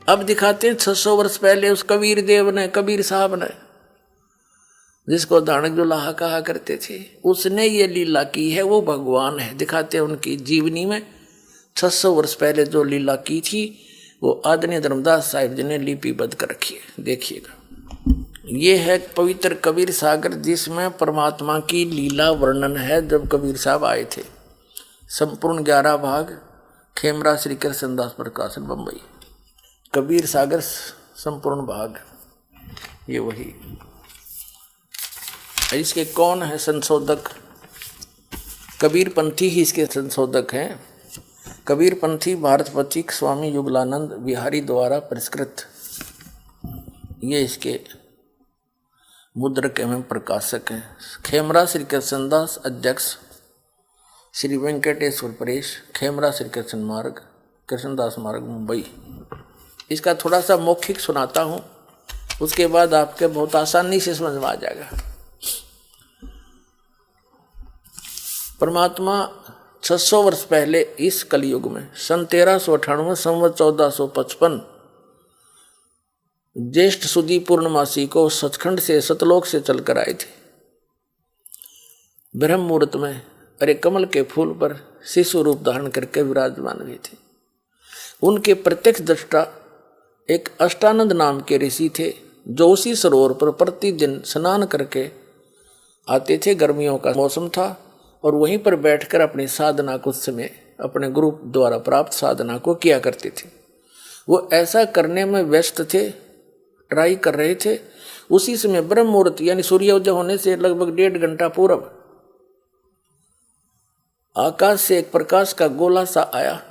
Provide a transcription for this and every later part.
अब दिखाते हैं 600 वर्ष पहले उस कबीर देव ने, कबीर साहब ने, जिसको दानक दुल्हा कहा करते थे, उसने ये लीला की है, वो भगवान है। दिखाते हैं उनकी जीवनी में 600 वर्ष पहले जो लीला की थी वो आदरणीय धर्मदास साहिब जी ने लिपिबद्ध कर रखी है। देखिएगा, ये है पवित्र कबीर सागर, जिसमें परमात्मा की लीला वर्णन है जब कबीर साहब आए थे। संपूर्ण 11 भाग, खेमरा श्री कृष्णदास प्रकाशन, बम्बई। कबीर सागर संपूर्ण भाग, ये वही। इसके कौन है संशोधक? कबीर पंथी ही इसके संशोधक हैं। कबीर पंथी भारत पथिक स्वामी युगलानंद बिहारी द्वारा परिष्कृत, ये इसके मुद्रक एवं प्रकाशक हैं। खेमरा श्री कृष्णदास अध्यक्ष, श्री वेंकटेश्वर परेश, खेमरा श्री कृष्ण मार्ग, कृष्णदास मार्ग, मुंबई। इसका थोड़ा सा मौखिक सुनाता हूँ, उसके बाद आपके बहुत आसानी से समझ में आ जाएगा। परमात्मा 600 वर्ष पहले इस कलयुग में सन 1398 संवत 1455 ज्येष्ठ सुदी पूर्णमासी को सचखंड से सतलोक से चलकर आए थे। ब्रह्म मुहूर्त में अरे कमल के फूल पर शिशु रूप धारण करके विराजमान हुए थे। उनके प्रत्यक्ष दृष्टा एक अष्टानंद नाम के ऋषि थे, जो उसी सरोवर पर प्रतिदिन स्नान करके आते थे। गर्मियों का मौसम था और वहीं पर बैठकर अपनी साधना को समय अपने गुरु द्वारा प्राप्त साधना को किया करते थे। वो ऐसा करने में व्यस्त थे, ट्राई कर रहे थे। उसी समय ब्रह्म मुहूर्त यानी सूर्योदय होने से लगभग 1.5 घंटा पूर्व आकाश से एक प्रकाश का गोला सा आया।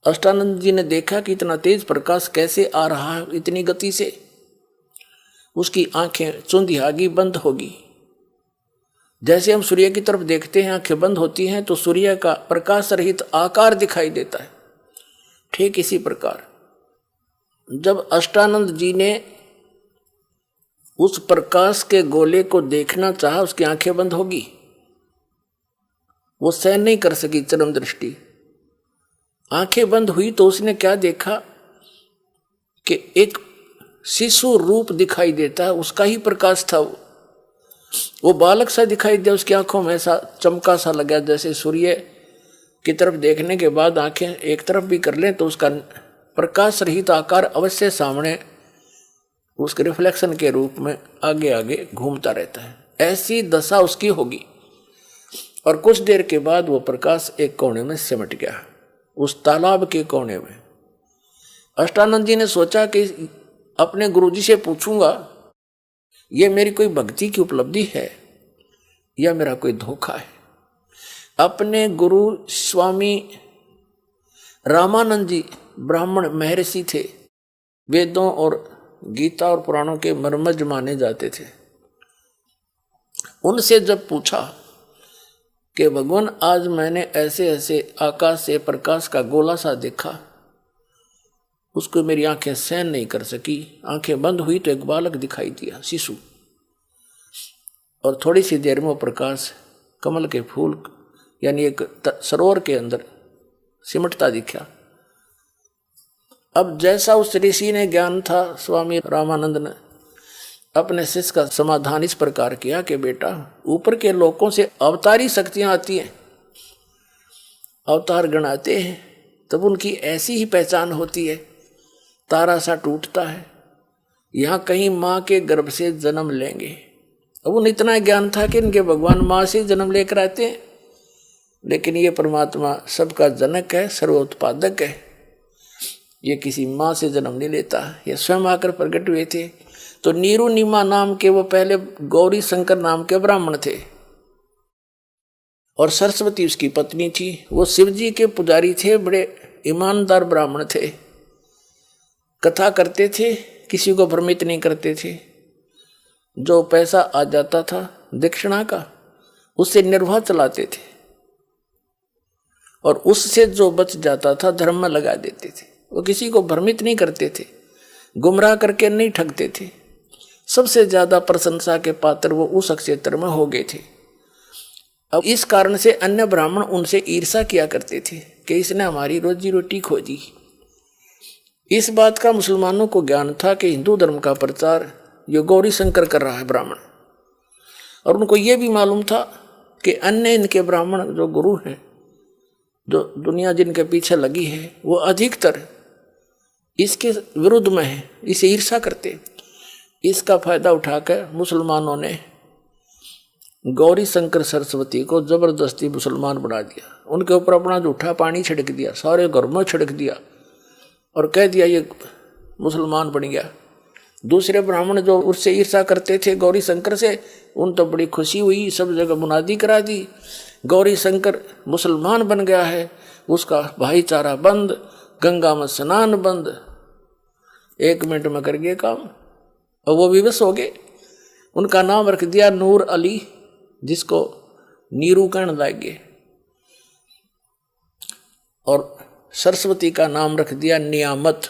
अष्टानंद जी ने देखा कि इतना तेज प्रकाश कैसे आ रहा है, इतनी गति से। उसकी आंखें चुंधियागी बंद होगी। जैसे हम सूर्य की तरफ देखते हैं, आंखें बंद होती हैं तो सूर्य का प्रकाश रहित आकार दिखाई देता है। ठीक इसी प्रकार जब अष्टानंद जी ने उस प्रकाश के गोले को देखना चाहा, उसकी आंखें बंद होगी, वो सहन नहीं कर सकी चरम दृष्टि। आंखें बंद हुई तो उसने क्या देखा कि एक शिशु रूप दिखाई देता है, उसका ही प्रकाश था। वो बालक सा दिखाई दिया, उसकी आंखों में ऐसा चमका सा लगा जैसे सूर्य की तरफ देखने के बाद आंखें एक तरफ भी कर लें तो उसका प्रकाश रहित आकार अवश्य सामने उसके रिफ्लेक्शन के रूप में आगे आगे घूमता रहता है। ऐसी दशा उसकी होगी। और कुछ देर के बाद वो प्रकाश एक कोने में सिमट गया, उस तालाब के कोने में। अष्टानंद जी ने सोचा कि अपने गुरुजी से पूछूंगा, ये मेरी कोई भक्ति की उपलब्धि है या मेरा कोई धोखा है। अपने गुरु स्वामी रामानंद जी ब्राह्मण महर्षि थे, वेदों और गीता और पुराणों के मर्मज्ञ माने जाते थे। उनसे जब पूछा कि भगवान आज मैंने ऐसे ऐसे आकाश से प्रकाश का गोला सा देखा, उसको मेरी आंखें सहन नहीं कर सकी, आंखें बंद हुई तो एक बालक दिखाई दिया, शिशु। और थोड़ी सी देर में वो प्रकाश कमल के फूल यानी एक सरोवर के अंदर सिमटता दिखा। अब जैसा उस ऋषि ने ज्ञान था, स्वामी रामानंद ने अपने शिष्य का समाधान इस प्रकार किया कि बेटा, ऊपर के लोकों से अवतारी शक्तियां आती हैं, अवतार गणाते हैं, तब उनकी ऐसी ही पहचान होती है। तारा सा टूटता है, यहाँ कहीं माँ के गर्भ से जन्म लेंगे। अब उन्हें इतना ज्ञान था कि इनके भगवान माँ से जन्म लेकर आते हैं, लेकिन ये परमात्मा सबका जनक है, सर्वोत्पादक है। ये किसी माँ से जन्म नहीं लेता, ये स्वयं आकर प्रकट हुए थे। तो नीरू नीमा नाम के वो पहले गौरी शंकर नाम के ब्राह्मण थे और सरस्वती उसकी पत्नी थी। वो शिव जी के पुजारी थे, बड़े ईमानदार ब्राह्मण थे, कथा करते थे, किसी को भ्रमित नहीं करते थे। जो पैसा आ जाता था दक्षिणा का, उससे निर्वाह चलाते थे और उससे जो बच जाता था धर्म में लगा देते थे। वो किसी को भ्रमित नहीं करते थे, गुमराह करके नहीं ठगते थे। सबसे ज्यादा प्रशंसा के पात्र वो उस क्षेत्र में हो गए थे। अब इस कारण से अन्य ब्राह्मण उनसे ईर्षा किया करते थे कि इसने हमारी रोजी रोटी खोजी, इस बात का मुसलमानों को ज्ञान था कि हिंदू धर्म का प्रचार ये गौरी शंकर कर रहा है ब्राह्मण, और उनको ये भी मालूम था कि अन्य इनके ब्राह्मण जो गुरु हैं, जो दुनिया जिनके पीछे लगी है, वो अधिकतर इसके विरुद्ध में है, इसे ईर्ष्या करते। इसका फायदा उठाकर मुसलमानों ने गौरी शंकर सरस्वती को जबरदस्ती मुसलमान बना दिया, उनके ऊपर अपना जूठा पानी छिड़क दिया, सारे घर में छिड़क दिया और कह दिया ये मुसलमान बन गया। दूसरे ब्राह्मण जो उससे ईर्ष्या करते थे गौरी शंकर से, उन तो बड़ी खुशी हुई, सब जगह मुनादी करा दी, गौरी शंकर मुसलमान बन गया है, उसका भाईचारा बंद, गंगा में स्नान बंद। 1 मिनट में कर गए काम और वो विवश हो गए। उनका नाम रख दिया नूर अली, जिसको नीरू कहने लगे, और सरस्वती का नाम रख दिया नियामत,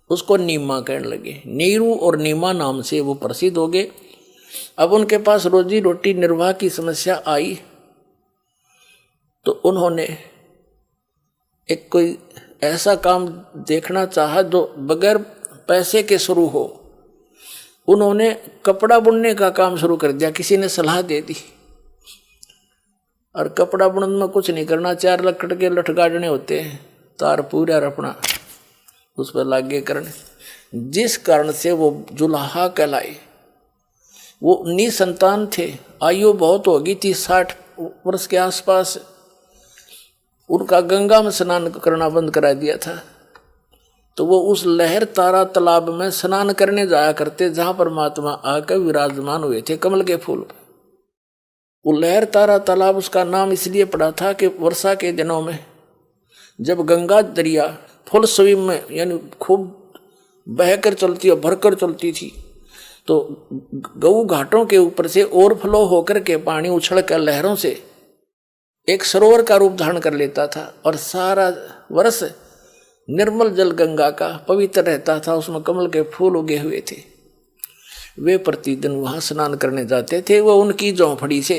उसको नीमा कहने लगे। नीरू और नीमा नाम से वो प्रसिद्ध हो गए। अब उनके पास रोजी रोटी निर्वाह की समस्या आई तो उन्होंने एक कोई ऐसा काम देखना चाहा जो बगैर पैसे के शुरू हो। उन्होंने कपड़ा बुनने का काम शुरू कर दिया, किसी ने सलाह दे दी। और कपड़ा बुनने में कुछ नहीं करना, 4 लकड़ के लठ गाड़ने होते हैं, तार पूरा अपना उस पर लागे करने, जिस कारण से वो जुलाहा कहलाए। वो निसंतान थे, आयु बहुत होगी थी, 60 वर्ष के आसपास। उनका गंगा में स्नान करना बंद करा दिया था, तो वो उस लहर तारा तालाब में स्नान करने जाया करते, जहां परमात्मा आकर विराजमान हुए थे कमल के फूल पर। वो लहर तारा तालाब उसका नाम इसलिए पड़ा था कि वर्षा के दिनों में जब गंगा दरिया फुल स्विम में, यानी खूब बहकर चलती और भरकर चलती थी, तो गऊ घाटों के ऊपर से ओवरफ्लो होकर के पानी उछल कर लहरों से एक सरोवर का रूप धारण कर लेता था, और सारा वर्ष निर्मल जल गंगा का पवित्र रहता था, उसमें कमल के फूल उगे हुए थे। वे प्रतिदिन वहां स्नान करने जाते थे। वो उनकी झोंपड़ी से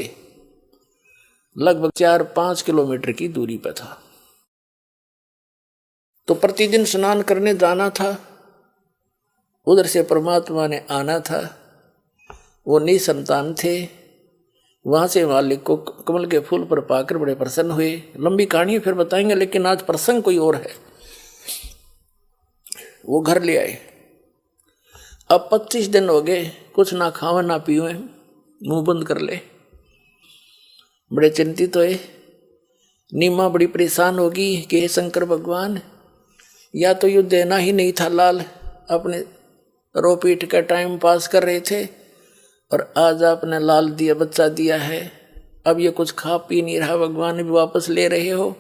लगभग 4-5 किलोमीटर की दूरी पर था, तो प्रतिदिन स्नान करने जाना था, उधर से परमात्मा ने आना था। वो निसंतान थे, वहां से मालिक को कमल के फूल पर पाकर बड़े प्रसन्न हुए। लंबी कहानी फिर बताएंगे, लेकिन आज प्रसंग कोई और है। वो घर ले आए। अब 25 दिन हो गए, कुछ ना खावे ना पीवे, मुंह बंद कर ले। बड़े चिंतित हुए। नीमा बड़ी परेशान होगी कि हे शंकर भगवान, या तो युद्ध देना ही नहीं था, लाल अपने रो पीट का टाइम पास कर रहे थे, और आज आपने लाल दिया, बच्चा दिया है, अब ये कुछ खा पी नहीं रहा, भगवान भी वापस ले रहे हो।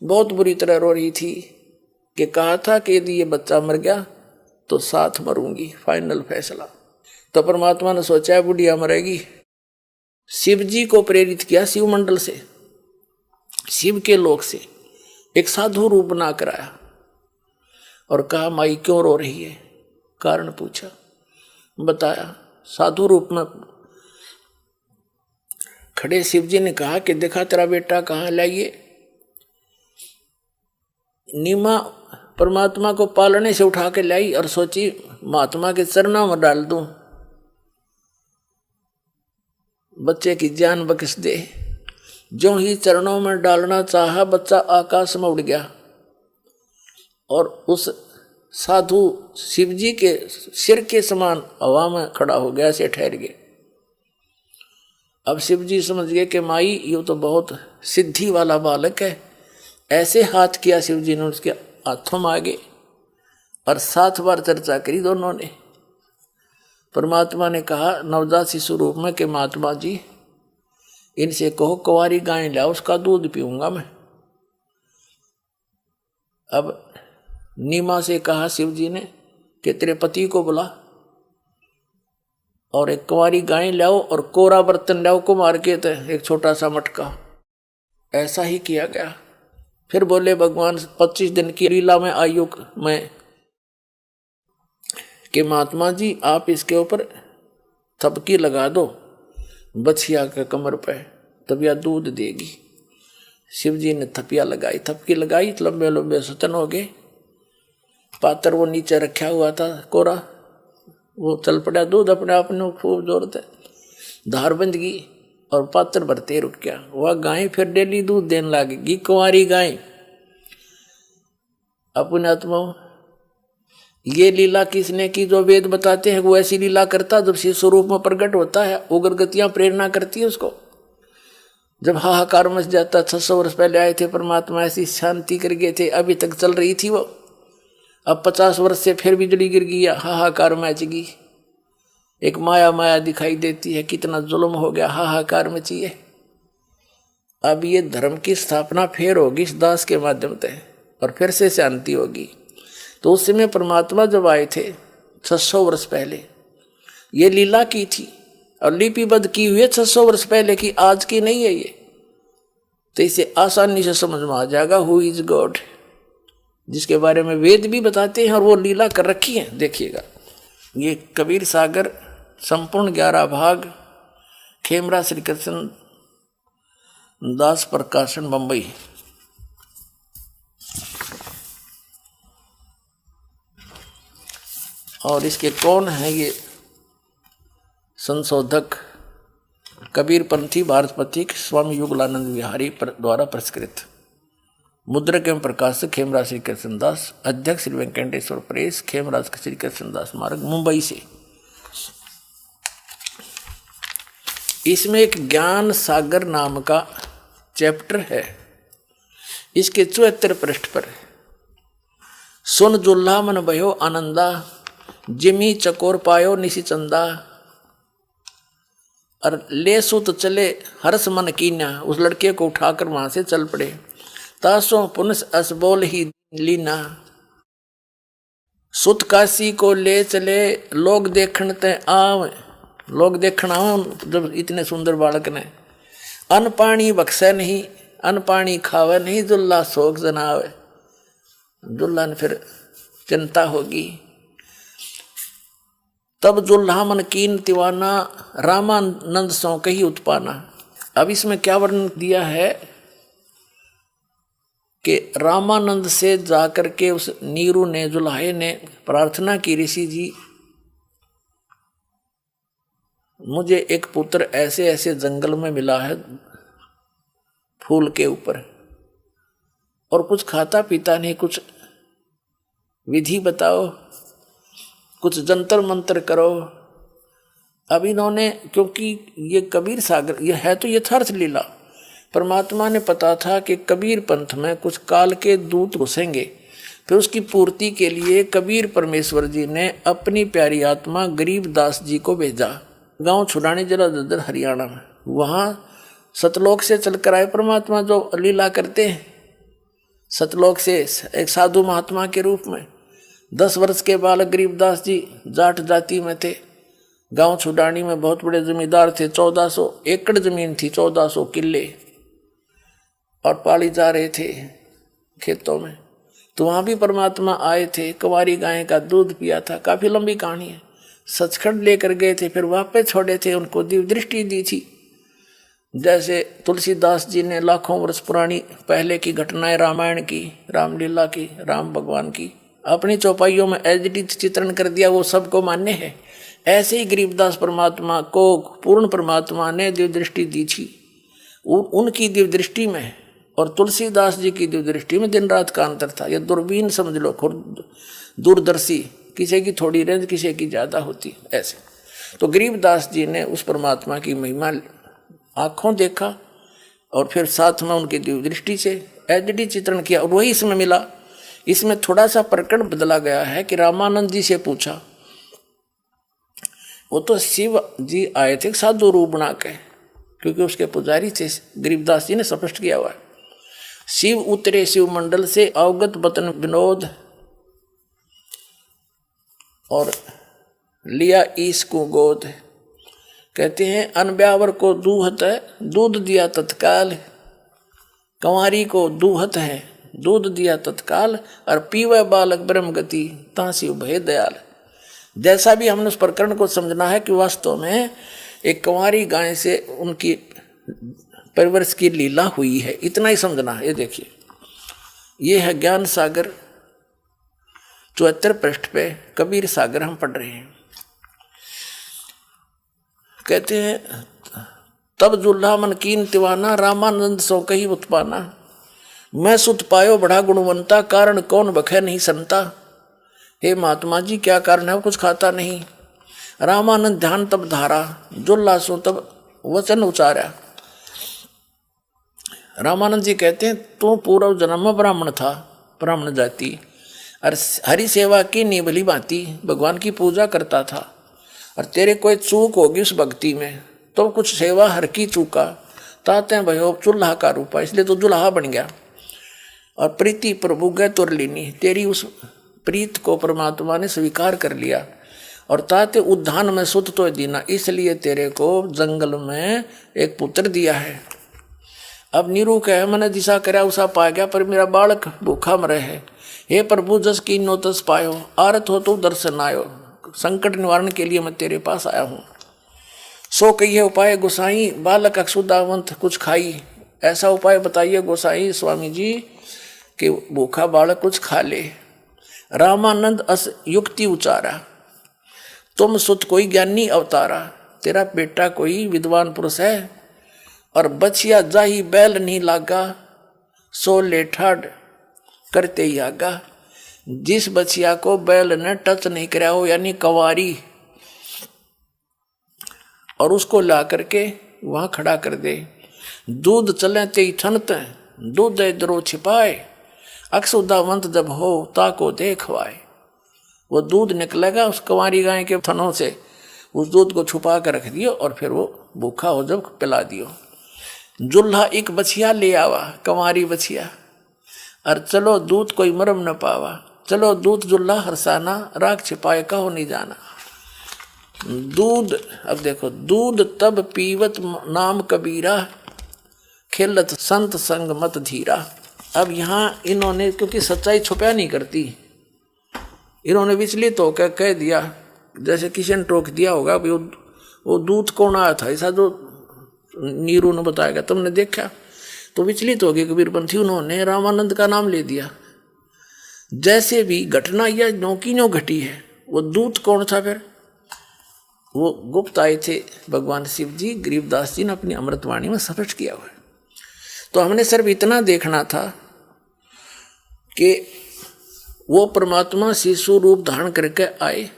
बहुत बुरी तरह रो रही थी कि कहा था कि यदि ये बच्चा मर गया तो साथ मरूंगी, फाइनल फैसला। तो परमात्मा ने सोचा बुढ़िया मरेगी। शिव जी को प्रेरित किया, शिव मंडल से, शिव के लोक से एक साधु रूप बना कर आया और कहा माई क्यों रो रही है, कारण पूछा, बताया। साधु रूप में खड़े शिव जी ने कहा कि देखा तेरा बेटा कहाँ, लाइए। नीमा परमात्मा को पालने से उठा के लाई और सोची महात्मा के चरणों में डाल दूं, बच्चे की जान बख्श दे। जो ही चरणों में डालना चाहा, बच्चा आकाश में उड़ गया और उस साधु शिवजी के सिर के समान हवा में खड़ा हो गया, ऐसे ठहर गए। अब शिवजी समझ गए कि माई ये तो बहुत सिद्धि वाला बालक है। ऐसे हाथ किया शिवजी ने, उसके हाथों में आगे, और 7 बार चर्चा करी दोनों ने। परमात्मा ने कहा नवजात शिशु रूप में कि महात्मा जी इनसे कहो कुंवारी गाय लाओ, उसका दूध पीऊंगा मैं। अब नीमा से कहा शिवजी ने कि तेरे पति को बुला और एक कुंवारी गाय लाओ और कोरा बर्तन लाओ को मार के, एक छोटा सा मटका। ऐसा ही किया गया। फिर बोले भगवान 25 दिन की लीला में आयु में कि महात्मा जी आप इसके ऊपर थपकी लगा दो बछिया के कमर पे, तब यह दूध देगी। शिव जी ने थपिया लगाई, थपकी लगाई, लंबे लंबे सतन हो गए। पात्र वो नीचे रखा हुआ था कोरा, वो चल पड़ा, दूध अपने आप ने खूब जोर से धार बंद गई और पात्र भरते रुक गया। वह गाय फिर डेली दूध देने लगेगी, कुंवारी गाय। अपने आत्मा ये लीला किसने की? जो वेद बताते हैं वो ऐसी लीला करता जब शिव स्वरूप में प्रकट होता है, उग्र गतियां प्रेरणा करती है उसको। जब हाहाकार मच जाता, 600 वर्ष पहले आए थे परमात्मा, ऐसी शांति कर गए थे, अभी तक चल रही थी वो। अब 50 वर्ष से फिर बिजली गिर गई, हाहाकार मच गई। एक माया माया दिखाई देती है, कितना जुल्म हो गया, हाहाकार मची है। अब ये धर्म की स्थापना फिर होगी इस दास के माध्यम से और फिर से शांति होगी। तो उस समय परमात्मा जब आए थे 600 वर्ष पहले, ये लीला की थी और लिपिबद्ध की हुई है 600 वर्ष पहले की, आज की नहीं है ये। तो इसे आसानी से समझ में आ जाएगा हु इज गॉड, जिसके बारे में वेद भी बताते हैं और वो लीला कर रखी है। देखिएगा, ये कबीर सागर संपूर्ण 11 भाग, खेमरा श्री कृष्ण दास प्रकाशन, बंबई। और इसके कौन है ये संशोधक? कबीर पंथी भारत पथिक स्वामी युगलानंद विहारी द्वारा पुरस्कृत। मुद्रक एवं प्रकाशक खेमराज श्री कृष्णदास, अध्यक्ष श्री वेंकटेश्वर प्रेस, खेमराज श्री कृष्णदास मार्ग, मुंबई से। इसमें एक ज्ञान सागर नाम का चैप्टर है, इसके 74 पृष्ठ पर। सुन जुल्हा मन भयो आनंदा, जिमी चकोर पायो निशि चंदा। और ले सुत चले हर्ष मन कीना, उस लड़के को उठाकर वहां से चल पड़े। तासो पुनस असबोल ही लीना, सुत काशी को ले चले, लोग देखण ते आव। लोग देखण आव जब इतने सुंदर बालक ने। अन्न पानी बख्शे नहीं, अन्न पानी खावे नहीं, जुल्ला शोक जनावे। जुल्ला ने फिर चिंता होगी। तब जुल्हा मन कीन तिवाना, रामानंद सौ कही उत्पाना। अब इसमें क्या वर्णन दिया है कि रामानंद से जाकर के उस नीरू ने, जुल्हाए ने प्रार्थना की, ऋषि जी मुझे एक पुत्र ऐसे ऐसे जंगल में मिला है फूल के ऊपर, और कुछ खाता पीता नहीं, कुछ विधि बताओ, कुछ जंतर मंत्र करो। अब इन्होंने, क्योंकि ये कबीर सागर ये है तो यथार्थ लीला, परमात्मा ने पता था कि कबीर पंथ में कुछ काल के दूत घुसेंगे, फिर उसकी पूर्ति के लिए कबीर परमेश्वर जी ने अपनी प्यारी आत्मा गरीबदास जी को भेजा गांव छुड़ाने, जरा ददर हरियाणा में। वहाँ सतलोक से चलकर आए परमात्मा जो लीला करते हैं, सतलोक से एक साधु महात्मा के रूप में। 10 वर्ष के बालक गरीबदास जी जाट जाति में थे, गांव छुडानी में बहुत बड़े जमींदार थे, 1400 एकड़ जमीन थी, 1400 किले, और पाली जा रहे थे खेतों में। तो वहाँ भी परमात्मा आए थे, कुंवारी गाय का दूध पिया था। काफ़ी लंबी कहानी है। सचखंड लेकर गए थे, फिर वापस छोड़े थे, उनको दिव्य दृष्टि दी थी। जैसे तुलसीदास जी ने लाखों वर्ष पुरानी पहले की घटनाएं रामायण की, रामलीला की, राम भगवान की अपनी चौपाइयों में एडिट चित्रण कर दिया, वो सबको मान्य है। ऐसे ही गरीबदास परमात्मा को पूर्ण परमात्मा ने दिव्य दृष्टि दी थी। उनकी दिव्य दृष्टि में और तुलसीदास जी की दिव्य दृष्टि में दिन रात का अंतर था। ये दूरबीन समझ लो, दूरदर्शी, किसी की थोड़ी रेंज, किसी की ज़्यादा होती। ऐसे तो गरीबदास जी ने उस परमात्मा की महिमा आँखों देखा और फिर साथ में उनकी दिव्य दृष्टि से एडिट चित्रण किया, और वही इसमें मिला। इसमें थोड़ा सा प्रकरण बदला गया है कि रामानंद जी से पूछा, वो तो शिव जी आए थे साधु रूप बना के, क्योंकि उसके पुजारी थे। गरीबदास जी ने स्पष्ट किया हुआ है, शिव उतरे शिव मंडल से अवगत बतन विनोद, और लिया ईश को गोद। कहते हैं अनब्यावर को दूहत है, दूध दिया तत्काल, कंवारी को दूहत है, दूध दिया तत्काल, और पीवे बालक ब्रह्म गति तासी भय दयाल। जैसा भी हमने उस प्रकरण को समझना है कि वास्तव में एक कंवारी गाय से उनकी परवरिश की लीला हुई है, इतना ही समझना है। ये देखिए, ये है ज्ञान सागर 74 पृष्ठ पे कबीर सागर हम पढ़ रहे हैं। कहते हैं तब जुल्हा मन कीन तिवाना, रामानंद सो कही उत्पाना। मैं सुत पायो बड़ा गुणवंता, कारण कौन बखे नहीं संता। हे महात्मा जी क्या कारण है, वो कुछ खाता नहीं। रामानंद ध्यान तब धारा, जुल्हा सो तब वचन उचारा। रामानंद जी कहते हैं तू पूर्व जन्म में ब्राह्मण था, ब्राह्मण जाति, और हरि सेवा की निभली भांति भगवान की पूजा करता था, और तेरे कोई चूक होगी उस भक्ति में तो कुछ सेवा हर की चूका, ताते भयो चूल्हा का रूपा, इसलिए तो जुल्हा बन गया। और प्रीति प्रभु गए तुर लीनी, तेरी उस प्रीत को परमात्मा ने स्वीकार कर लिया। और ताते उद्यान में सुत तो दीना, इसलिए तेरे को जंगल में एक पुत्र दिया है। अब नीरू कहे मैंने दिशा करया उसा पा गया, पर मेरा बालक भूखा मरे है। हे प्रभु जस कीनो तस पायो, आरत हो तो दर्शन आयो। संकट निवारण के लिए मैं तेरे पास आया हूँ। सो कहिए उपाय गोसाई, बालक अक्षुदावंत कुछ खाई। ऐसा उपाय बताइए गोसाई स्वामी जी कि भूखा बालक कुछ खा ले। रामानंद अस युक्ति उचारा, तुम सुत कोई ज्ञानी अवतारा। तेरा बेटा कोई विद्वान पुरुष है, और बचिया जाही बैल नहीं लागा, सो लेठाड़ करते ही आगा। जिस बचिया को बैल ने टच नहीं कराया हो, यानी कंवारी, और उसको ला करके वहां खड़ा कर दे। दूध चले ते थनत, दूध दरो छिपाए, अक्षुदावंत जब हो ताको देखवाए। वो दूध निकलेगा उस कंवारी गाय के थनों से, उस दूध को छुपा कर रख दियो, और फिर वो भूखा हो जब पिला दियो। जुल्हा एक बछिया ले आवा, कंवारी बछिया, और चलो दूध कोई मरम न पावा। चलो दूध जुल्हा हरसाना, राख छिपाए कहो नहीं जाना। दूध, अब देखो, दूध तब पीवत नाम कबीरा, खेलत संत संग मत धीरा। अब यहाँ इन्होंने, क्योंकि सच्चाई छुपा नहीं करती, इन्होंने विचलित होकर कह दिया, जैसे किसी ने टोक दिया होगा वो दूध कौन आया था, ऐसा जो नीरू ने बताएगा, तुमने देखा, तो विचलित हो गए कबीरपंथी। उन्होंने रामानंद का नाम ले दिया। जैसे भी घटना या नौकी नो घटी है, वो दूत कौन था फिर? वो गुप्त आए थे भगवान शिव जी, गरीबदास जी ने अपनी अमृतवाणी में स्पष्ट किया हुआ है। तो हमने सिर्फ इतना देखना था कि वो परमात्मा शिशु रूप धारण करके आए,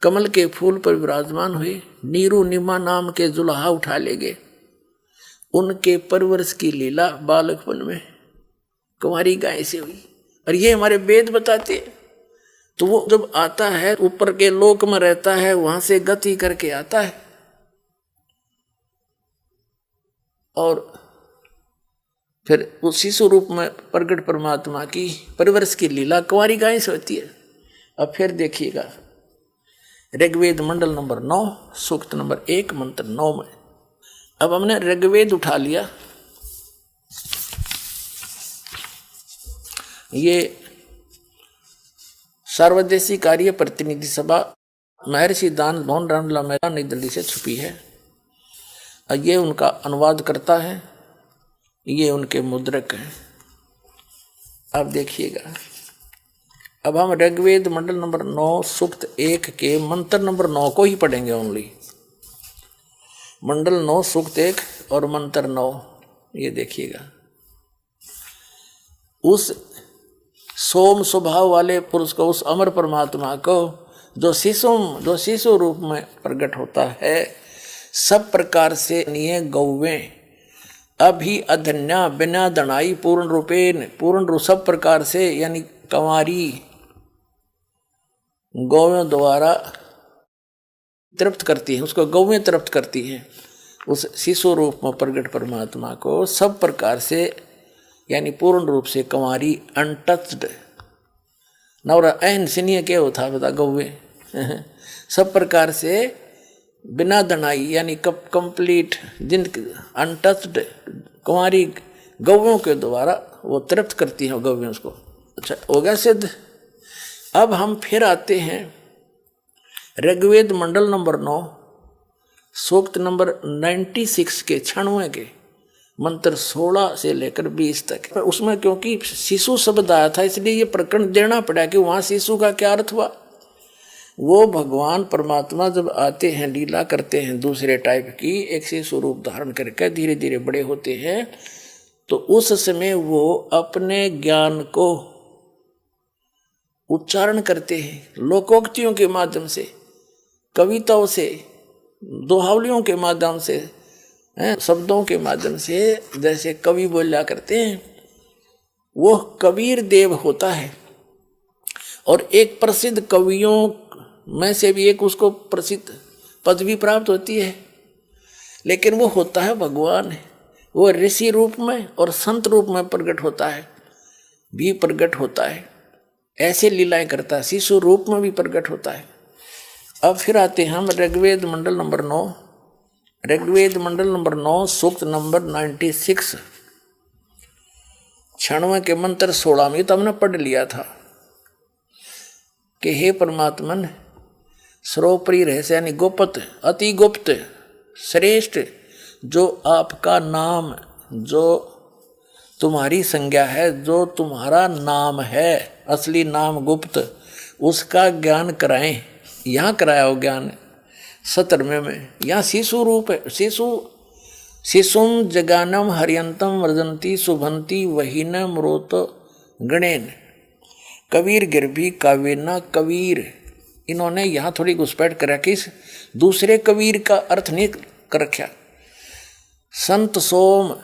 कमल के फूल पर विराजमान हुए, नीरू निमा नाम के जुल्हा उठा ले गए। उनके परवरिश की लीला बालकपन में कुंवारी गाय से हुई, और ये हमारे वेद बताते हैं। तो वो जब आता है ऊपर के लोक में रहता है, वहां से गति करके आता है, और फिर उस शिशु रूप में प्रगट परमात्मा की परवरिश की लीला कुंवारी गाय से होती है। अब फिर देखिएगा ऋग्वेद मंडल नंबर 9 सूक्त नंबर 1 मंत्र 9 में। अब हमने ऋग्वेद उठा लिया, ये सर्वदेशी कार्य प्रतिनिधि सभा महर्षि दान भवन रामला मेहरा नई दिल्ली से छुपी है। ये उनका अनुवाद करता है, ये उनके मुद्रक हैं। अब देखिएगा, अब हम ऋग्वेद मंडल नंबर 9 सूक्त 1 के मंत्र नंबर 9 को ही पढ़ेंगे ओनली। मंडल 9 सूक्त 1 और मंत्र 9, ये देखिएगा। उस सोम स्वभाव वाले पुरुष को, उस अमर परमात्मा को, जो शिशु रूप में प्रकट होता है, सब प्रकार से निये गौवें अभी अधन्या बिना दनाई पूर्ण रूपेण, पूर्ण रूप सब प्रकार से, यानी कंवारी गौवें द्वारा तृप्त करती है, उसको गौवें तृप्त करती हैं। उस शिशु रूप में प्रकट परमात्मा को सब प्रकार से, यानी पूर्ण रूप से कंवारी अनटच्ड नवरा एहन सिनिय क्या होता बता गौवे सब प्रकार से बिना दनाई, यानी कंप्लीट जिन अनटच्ड कुंवारी गौवों के द्वारा वो तृप्त करती हैं गौवें उसको। अच्छा हो गया सिद्ध। अब हम फिर आते हैं ऋग्वेद मंडल नंबर 9 सूक्त नंबर 96 के 96 के मंत्र 16 से लेकर 20 तक। उसमें क्योंकि शिशु शब्द आया था इसलिए ये प्रकरण देना पड़ा कि वहां शिशु का क्या अर्थ हुआ। वो भगवान परमात्मा जब आते हैं, लीला करते हैं दूसरे टाइप की, एक शिशु रूप धारण करके धीरे धीरे बड़े होते हैं, तो उस समय वो अपने ज्ञान को उच्चारण करते हैं लोकोक्तियों के माध्यम से, कविताओं से, दोहावलियों के माध्यम से, शब्दों के माध्यम से, जैसे कवि बोला करते हैं। वो कबीर देव होता है और एक प्रसिद्ध कवियों में से भी एक उसको प्रसिद्ध पदवी प्राप्त होती है, लेकिन वो होता है भगवान है। वो ऋषि रूप में और संत रूप में प्रकट होता है, भी प्रकट होता है, ऐसे लीलाएं करता है, शिशु रूप में भी प्रकट होता है। अब फिर आते हैं हम ऋग्वेद मंडल नंबर 9, ऋग्वेद मंडल नंबर 9 सूक्त नंबर 96, 96 के मंत्र 16 में तो हमने पढ़ लिया था कि हे परमात्मन सर्वोपरि रहस्य यानी गुप्त, अति गुप्त, श्रेष्ठ जो आपका नाम, जो तुम्हारी संज्ञा है, जो तुम्हारा नाम है, असली नाम गुप्त, उसका ज्ञान कराएं। यहाँ कराया हो ज्ञान 17वें में। यहाँ शिशु रूप है, शिशुम जगानम हरियंतम वर्जंती शुभंती वहीन मृत गणेन कबीर गिरभी कावेना कबीर। इन्होंने यहाँ थोड़ी घुसपैठ कर रखी, दूसरे कबीर का अर्थ नहीं कर रखा। संत सोम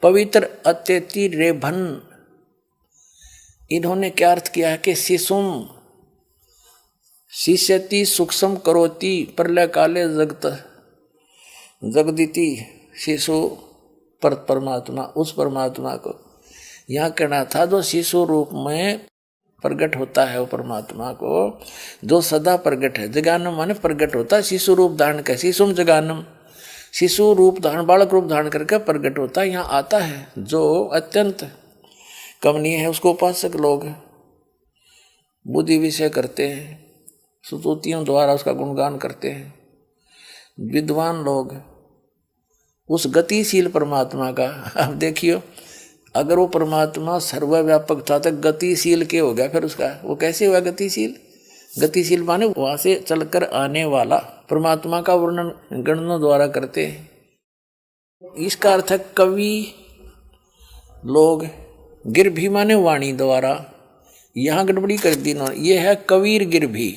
पवित्र अत्यति रेभन, इन्होंने क्या अर्थ किया है कि शिशुम शिष्यति सूक्ष्म करोति प्रलय काले जगत जगदिति, शिशु पर परमात्मा, उस परमात्मा को यहाँ कहना था जो शिशु रूप में प्रकट होता है, वो परमात्मा को जो सदा प्रकट है। जगानम माने प्रकट होता है, शिशु रूप धारण कर, शिशुम जगानम, शिशु रूप धारण, बालक रूप धारण करके प्रकट होता है, यहाँ आता है। जो अत्यंत कमनीय है उसको उपासक लोग बुद्धि विषय करते हैं, स्तुतियों द्वारा उसका गुणगान करते हैं। विद्वान लोग उस गतिशील परमात्मा का, अब देखियो अगर वो परमात्मा सर्वव्यापक था तो गतिशील के हो गया, फिर उसका वो कैसे हुआ गतिशील? गतिशील माने वहां से चलकर आने वाला। परमात्मा का वर्णन गणनों द्वारा करते हैं। इसका अर्थ है कवि लोग, गिरभी माने वाणी द्वारा, यहाँ गड़बड़ी कर दी इन्होंने, ये है कबीर गिरभी।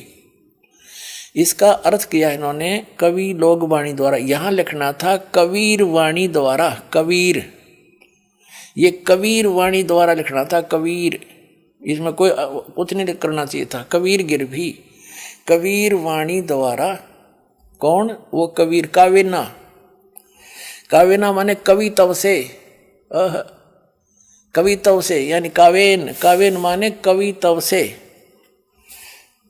इसका अर्थ किया इन्होंने कवि लोग वाणी द्वारा, यहाँ लिखना था कबीर वाणी द्वारा, कबीर, ये कबीर वाणी द्वारा लिखना था, कबीर, इसमें कोई कुछ नहीं करना चाहिए था। कबीर गिरभी, कबीर वाणी द्वारा, कौन? वो कबीर। कावेना, कावेना माने कवि तव से, कवि तव से यानी कावेन, कावेन माने कवि तव से,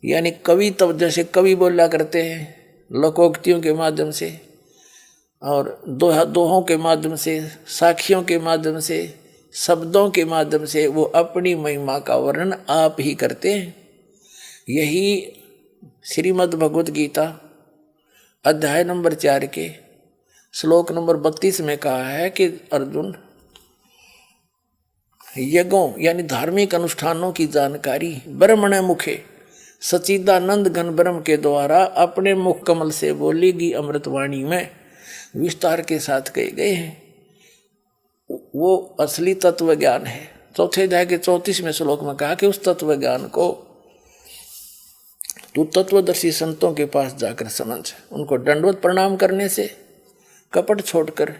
यानी कवि तब, जैसे कवि बोला करते हैं लोकोक्तियों के माध्यम से और दोहों के माध्यम से, साखियों के माध्यम से, शब्दों के माध्यम से वो अपनी महिमा का वर्णन आप ही करते हैं। यही श्रीमद् भगवद गीता अध्याय नंबर 4 के श्लोक नंबर 32 में कहा है कि अर्जुन, यज्ञों यानी धार्मिक अनुष्ठानों की जानकारी ब्रह्मण मुखे सच्चिदानंद घन ब्रह्म के द्वारा अपने मुख कमल से बोलेगी अमृतवाणी में विस्तार के साथ कहे गए हैं। वो असली तत्व ज्ञान है। चौथे अध्याय के 34वें श्लोक में कहा कि उस तत्व ज्ञान को तू तत्वदर्शी संतों के पास जाकर समझ, उनको दंडवत प्रणाम करने से, कपट छोड़कर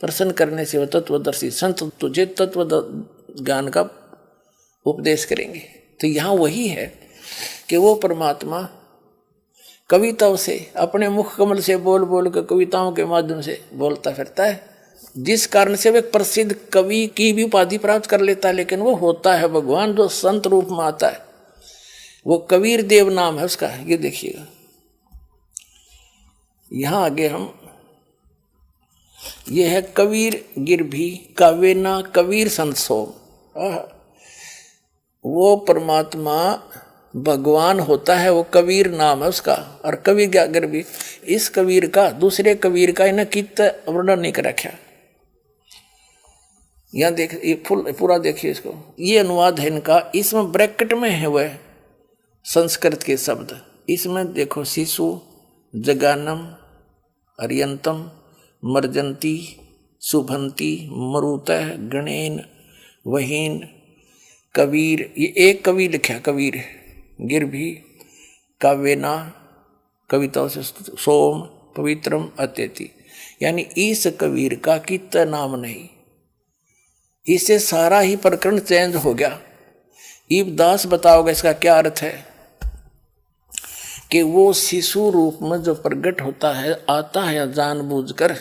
प्रसन्न करने से वो तत्वदर्शी संत तुझे तत्व ज्ञान का उपदेश करेंगे। तो यहाँ वही है कि वो परमात्मा कविताओं से, अपने मुख कमल से बोल बोल कर कविताओं के माध्यम से बोलता फिरता है, जिस कारण से वह प्रसिद्ध कवि की भी उपाधि प्राप्त कर लेता है। लेकिन वो होता है भगवान जो संत रूप में आता है, वो कबीर देव नाम है उसका। ये देखिएगा यहाँ आगे हम, ये है कबीर गिरभी कावेना कबीर संत सोम। वो परमात्मा भगवान होता है, वो कबीर नाम है उसका। और कबीर गिरभी, इस कबीर का, दूसरे कबीर का इन्हें कित वर्णन नहीं कर रखा। यहाँ देख, ये फुल पूरा देखिए इसको, ये अनुवाद है इनका। इसमें ब्रैकेट में है वह संस्कृत के शब्द। इसमें देखो, शिशु, जगानम, अर्यंतम, मर्जंती, शुभंती, मरुतः, गणेन, वहीन, कबीर, ये एक कवि लिखा, कबीर, गिरभी, काव्यना, कविताओं से, सोम, पवित्रम, अत्यति। यानी इस कबीर का कितना नाम नहीं, इससे सारा ही प्रकरण चेंज हो गया। ईबदास बताओगे इसका क्या अर्थ है, कि वो शिशु रूप में जो प्रकट होता है, आता है जानबूझकर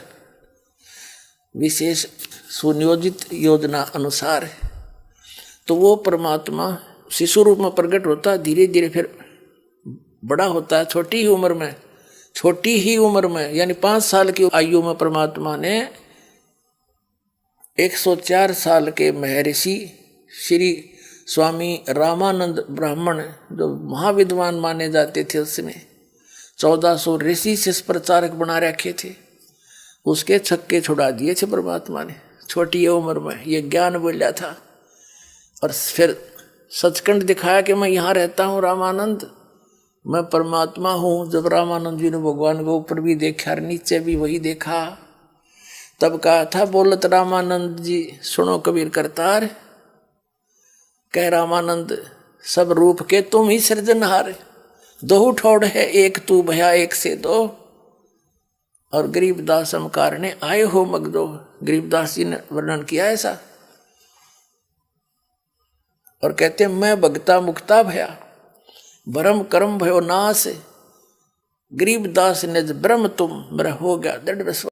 विशेष सुनियोजित योजना अनुसार, तो वो परमात्मा शिशु रूप में प्रकट होता है, धीरे धीरे फिर बड़ा होता है, छोटी ही उम्र में यानी 5 साल की आयु में परमात्मा ने 104 साल के महर्षि श्री स्वामी रामानंद ब्राह्मण, जो महाविद्वान माने जाते थे, उसने 1400 ऋषि से प्रचारक बना रखे थे, उसके छक्के छुड़ा दिए थे परमात्मा ने छोटी उम्र में। ये ज्ञान बोला था, और फिर सचखंड दिखाया कि मैं यहाँ रहता हूँ रामानंद, मैं परमात्मा हूँ। जब रामानंद जी ने भगवान को ऊपर भी देखा और नीचे भी वही देखा, तब कहा था, बोलत रामानंद जी सुनो कबीर करतार, कह रामानंद सब रूप के तुम ही सृजनहार, दो ठोड़ है एक तू भया एक से दो, और गरीबदास समकार ने आए हो मगदो। गरीबदास जी ने वर्णन किया ऐसा, और कहते मैं भगता मुक्ता भया, भरम कर्म भयो नाश, गरीबदास ने ब्रह्म तुम मेरा हो गया दृढ़ विश्वास।